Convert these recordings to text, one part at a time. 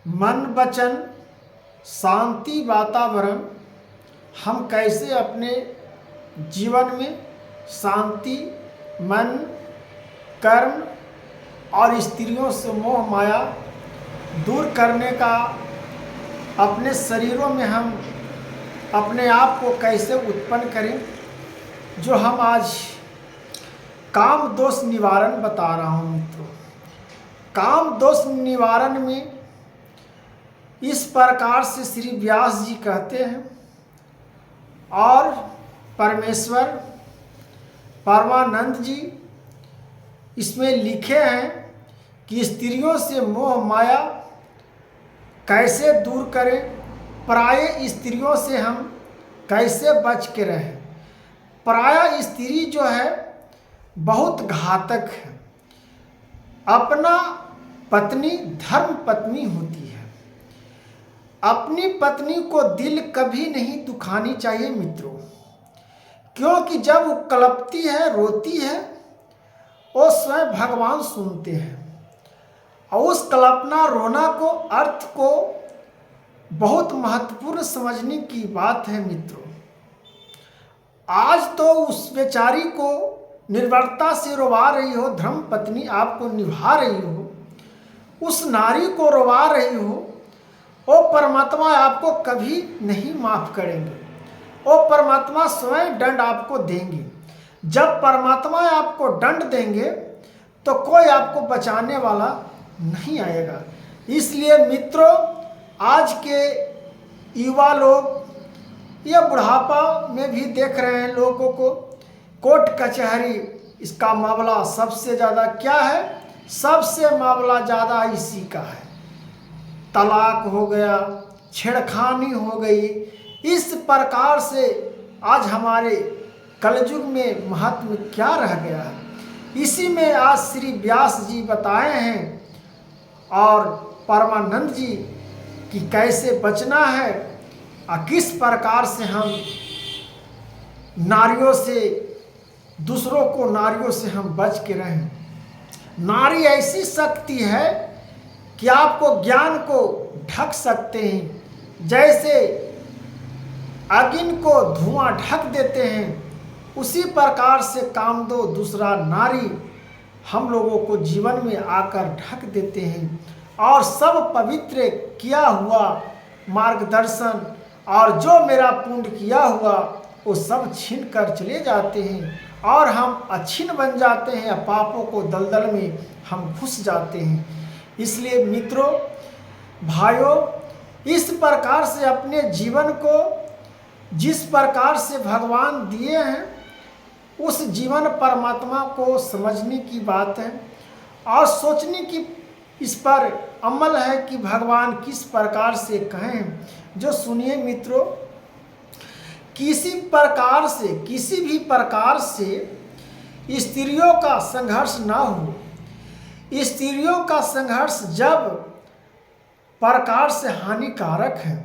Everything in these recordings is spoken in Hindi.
मन वचन शांति वातावरण हम कैसे अपने जीवन में शांति, मन, कर्म और स्त्रियों से मोह माया दूर करने का, अपने शरीरों में हम अपने आप को कैसे उत्पन्न करें, जो हम आज काम दोष निवारण बता रहा हूँ मित्रों। काम दोष निवारण में इस प्रकार से श्री व्यास जी कहते हैं और परमेश्वर परमानंद जी इसमें लिखे हैं कि स्त्रियों से मोह माया कैसे दूर करें, पराये स्त्रियों से हम कैसे बच के रहें। पराया स्त्री जो है बहुत घातक है। अपना पत्नी धर्म पत्नी होती है। अपनी पत्नी को दिल कभी नहीं दुखानी चाहिए मित्रों, क्योंकि जब वो कलपती है, रोती है, वो स्वयं भगवान सुनते हैं। और उस कल्पना रोना को, अर्थ को बहुत महत्वपूर्ण समझने की बात है मित्रों। आज तो उस बेचारी को निर्भरता से रोवा रही हो, धर्म पत्नी आपको निभा रही हो, उस नारी को रोवा रही हो, वो परमात्मा आपको कभी नहीं माफ करेंगे। वो परमात्मा स्वयं दंड आपको देंगे। जब परमात्मा आपको दंड देंगे तो कोई आपको बचाने वाला नहीं आएगा। इसलिए मित्रों, आज के युवा लोग या बुढ़ापा में भी देख रहे हैं लोगों को, कोर्ट कचहरी इसका मामला सबसे ज़्यादा क्या है, सबसे मामला ज़्यादा इसी का है। तलाक हो गया, छेड़खानी हो गई। इस प्रकार से आज हमारे कलयुग में महत्व क्या रह गया है, इसी में आज श्री व्यास जी बताए हैं और परमानंद जी कि कैसे बचना है और किस प्रकार से हम नारियों से, दूसरों को नारियों से हम बच के रहें। नारी ऐसी शक्ति है कि आपको ज्ञान को ढक सकते हैं। जैसे अग्नि को धुआं ढक देते हैं, उसी प्रकार से कामदो दूसरा नारी हम लोगों को जीवन में आकर ढक देते हैं और सब पवित्र किया हुआ मार्गदर्शन और जो मेरा पुण्य किया हुआ वो सब छीन कर चले जाते हैं और हम अछिन बन जाते हैं, पापों को दलदल में हम घुस जाते हैं। इसलिए मित्रों, भाइयों, इस प्रकार से अपने जीवन को जिस प्रकार से भगवान दिए हैं उस जीवन परमात्मा को समझने की बात है और सोचने की इस पर अमल है कि भगवान किस प्रकार से कहें। जो सुनिए मित्रों, किसी प्रकार से, किसी भी प्रकार से स्त्रियों का संघर्ष ना हो। स्त्रियों का संघर्ष जब प्रकार से हानिकारक है,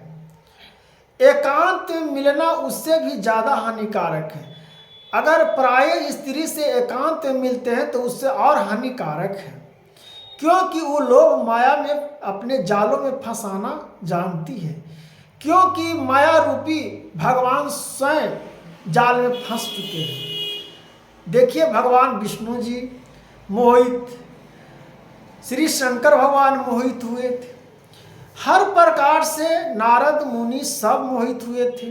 एकांत में मिलना उससे भी ज़्यादा हानिकारक है। अगर पराये स्त्री से एकांत में मिलते हैं तो उससे और हानिकारक है, क्योंकि वो लोग माया में अपने जालों में फंसाना जानती है। क्योंकि माया रूपी भगवान स्वयं जाल में फंस चुके हैं। देखिए, भगवान विष्णु जी मोहित, श्री शंकर भगवान मोहित हुए थे, हर प्रकार से नारद मुनि सब मोहित हुए थे,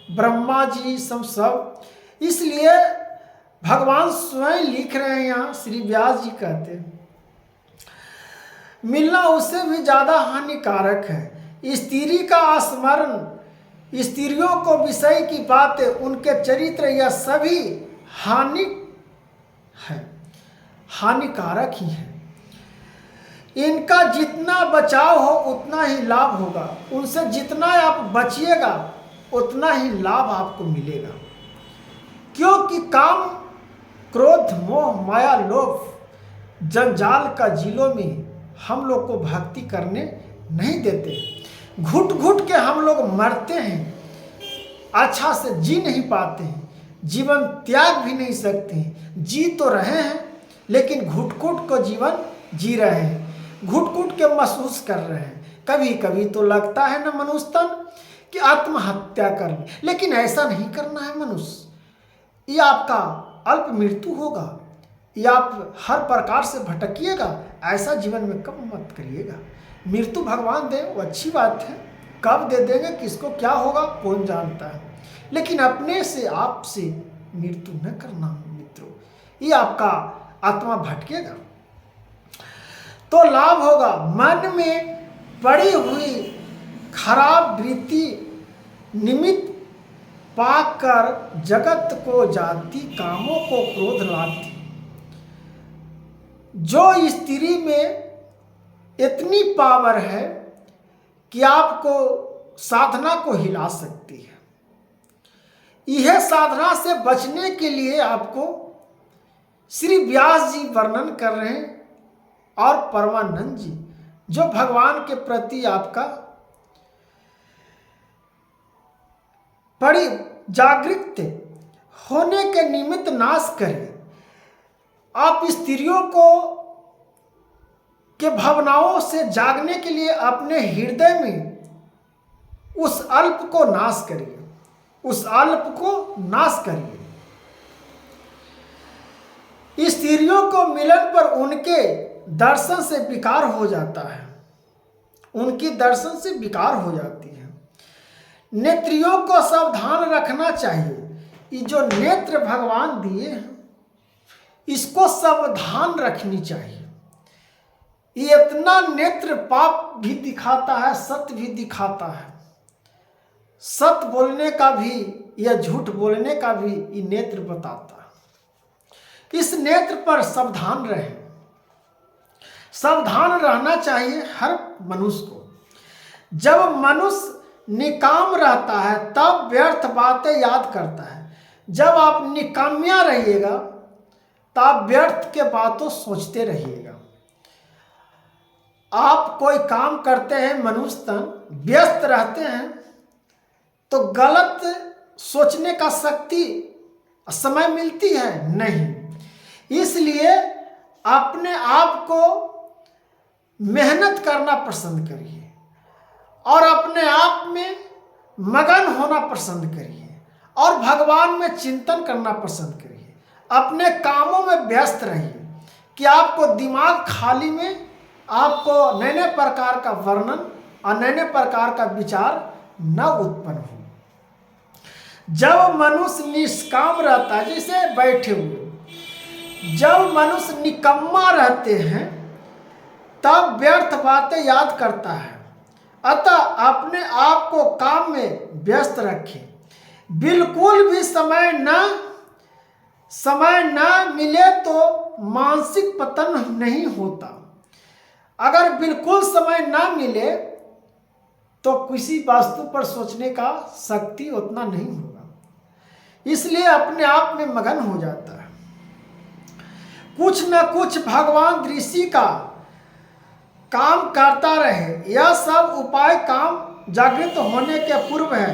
ब्रह्मा जी सब। इसलिए भगवान स्वयं लिख रहे हैं, यहाँ श्री व्यास जी कहते हैं, मिलना उससे भी ज़्यादा हानिकारक है। स्त्री का स्मरण, स्त्रियों को विषय की बातें, उनके चरित्र, यह सभी हानिकारक ही है। इनका जितना बचाव हो उतना ही लाभ होगा। उनसे जितना आप बचिएगा उतना ही लाभ आपको मिलेगा। क्योंकि काम, क्रोध, मोह, माया, लोभ जंजाल का जिलों में हम लोग को भक्ति करने नहीं देते। घुट घुट के हम लोग मरते हैं, अच्छा से जी नहीं पाते हैं, जीवन त्याग भी नहीं सकते हैं। जी तो रहे हैं लेकिन घुट घुट को जीवन जी रहे हैं। घुट घुट के महसूस कर रहे हैं। कभी कभी तो लगता है ना मनुष्य तन कि आत्महत्या कर ले, लेकिन ऐसा नहीं करना है मनुष्य। ये आपका अल्प मृत्यु होगा, या आप हर प्रकार से भटकिएगा, ऐसा जीवन में कब मत करिएगा। मृत्यु भगवान दे वो अच्छी बात है, कब दे देंगे किसको क्या होगा कौन जानता है, लेकिन अपने से आप से मृत्यु न करना मित्रों, ये आपका आत्मा भटकेगा तो लाभ होगा। मन में पड़ी हुई खराब वृत्ति निमित्त पाकर जगत को जाति, कामों को क्रोध लाती। जो स्त्री में इतनी पावर है कि आपको साधना को हिला सकती है, यह साधना से बचने के लिए आपको श्री व्यास जी वर्णन कर रहे हैं और परमानंद जी जो भगवान के प्रति आपका बड़ी जागृत होने के निमित्त नाश करें। आप स्त्रियों को के भावनाओं से जागने के लिए अपने हृदय में उस अल्प को नाश करिए, उस अल्प को नाश करिए। स्त्रियों को मिलन पर उनके दर्शन से विकार हो जाता है, उनकी दर्शन से विकार हो जाती है। नेत्रियों को सावधान रखना चाहिए। ये जो नेत्र भगवान दिए हैं इसको सावधान रखनी चाहिए। ये इतना नेत्र पाप भी दिखाता है, सत्य भी दिखाता है। सत्य बोलने का भी या झूठ बोलने का भी ये नेत्र बताता है। इस नेत्र पर सावधान रहें, सावधान रहना चाहिए हर मनुष्य को। जब मनुष्य निकाम रहता है तब व्यर्थ बातें याद करता है। जब आप निकामिया रहिएगा तब व्यर्थ के बातों सोचते रहिएगा। आप कोई काम करते हैं, मनुष्य तन व्यस्त रहते हैं तो गलत सोचने का शक्ति समय मिलती है नहीं। इसलिए अपने आप को मेहनत करना पसंद करिए और अपने आप में मगन होना पसंद करिए और भगवान में चिंतन करना पसंद करिए। अपने कामों में व्यस्त रहिए कि आपको दिमाग खाली में आपको नए नए प्रकार का वर्णन और नए नए प्रकार का विचार न उत्पन्न हो। जब मनुष्य निष्काम रहता है, जैसे बैठे हुए, जब मनुष्य निकम्मा रहते हैं तब व्यर्थ बातें याद करता है। अतः अपने आप को काम में व्यस्त रखें। बिल्कुल भी समय न मिले तो मानसिक पतन नहीं होता। अगर बिल्कुल समय ना मिले तो किसी वस्तु पर सोचने का शक्ति उतना नहीं होगा, इसलिए अपने आप में मगन हो जाता है। कुछ न कुछ भगवान दृष्टि का काम करता रहे। यह सब उपाय काम जागृत होने के पूर्व है।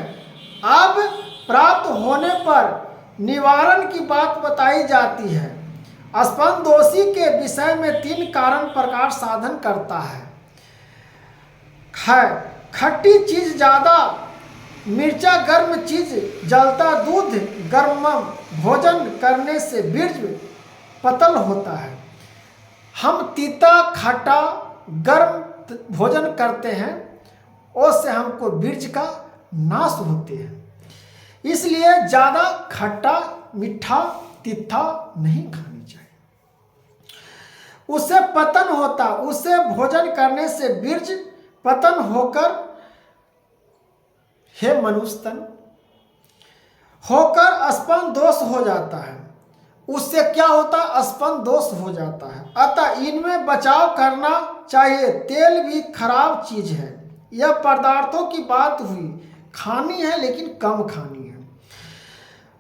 अब प्राप्त होने पर निवारण की बात बताई जाती है। स्पंद दोषी के विषय में 3 कारण प्रकार साधन करता है। खट्टी चीज ज़्यादा, मिर्चा गर्म चीज जलता, दूध गर्म भोजन करने से बीर्ज पतल होता है। हम तीता खट्टा गर्म भोजन करते हैं, उससे हमको बीर्ज का नाश होते हैं। इसलिए ज़्यादा खट्टा मीठा तीखा नहीं खानी चाहिए, उससे पतन होता। उससे भोजन करने से बीर्ज पतन होकर हे मनुष्य तन होकर स्पंद दोष हो जाता है। उससे क्या होता है? स्पंद दोष हो जाता है। अतः इनमें बचाव करना चाहिए। तेल भी खराब चीज है। यह पदार्थों की बात हुई, खानी है लेकिन कम खानी है।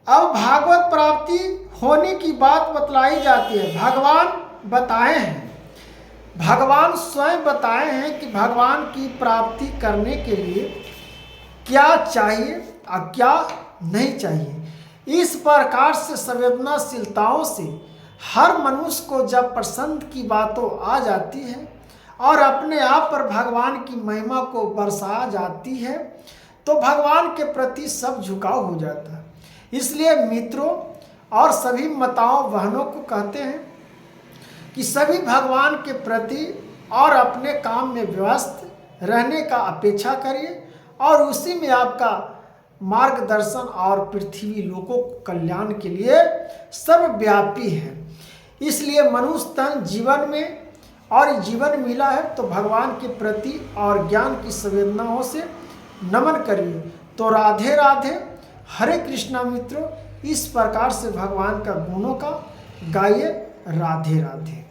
अब भागवत प्राप्ति होने की बात बतलाई जाती है। भगवान बताए हैं, भगवान स्वयं बताए हैं कि भगवान की प्राप्ति करने के लिए क्या चाहिए और क्या नहीं चाहिए। इस प्रकार से संवेदनाशीलताओं से हर मनुष्य को जब प्रसन्न की बातों आ जाती है और अपने आप पर भगवान की महिमा को बरसाया जाती है तो भगवान के प्रति सब झुकाव हो जाता है। इसलिए मित्रों और सभी माताओं बहनों को कहते हैं कि सभी भगवान के प्रति और अपने काम में व्यस्त रहने का अपेक्षा करिए और उसी में आपका मार्गदर्शन और पृथ्वी लोकों कल्याण के लिए सर्वव्यापी है। इसलिए मनुष्य तन जीवन में और जीवन मिला है तो भगवान के प्रति और ज्ञान की संवेदनाओं से नमन करिए। तो राधे राधे, हरे कृष्णा मित्रों। इस प्रकार से भगवान का गुणों का गाइए। राधे राधे।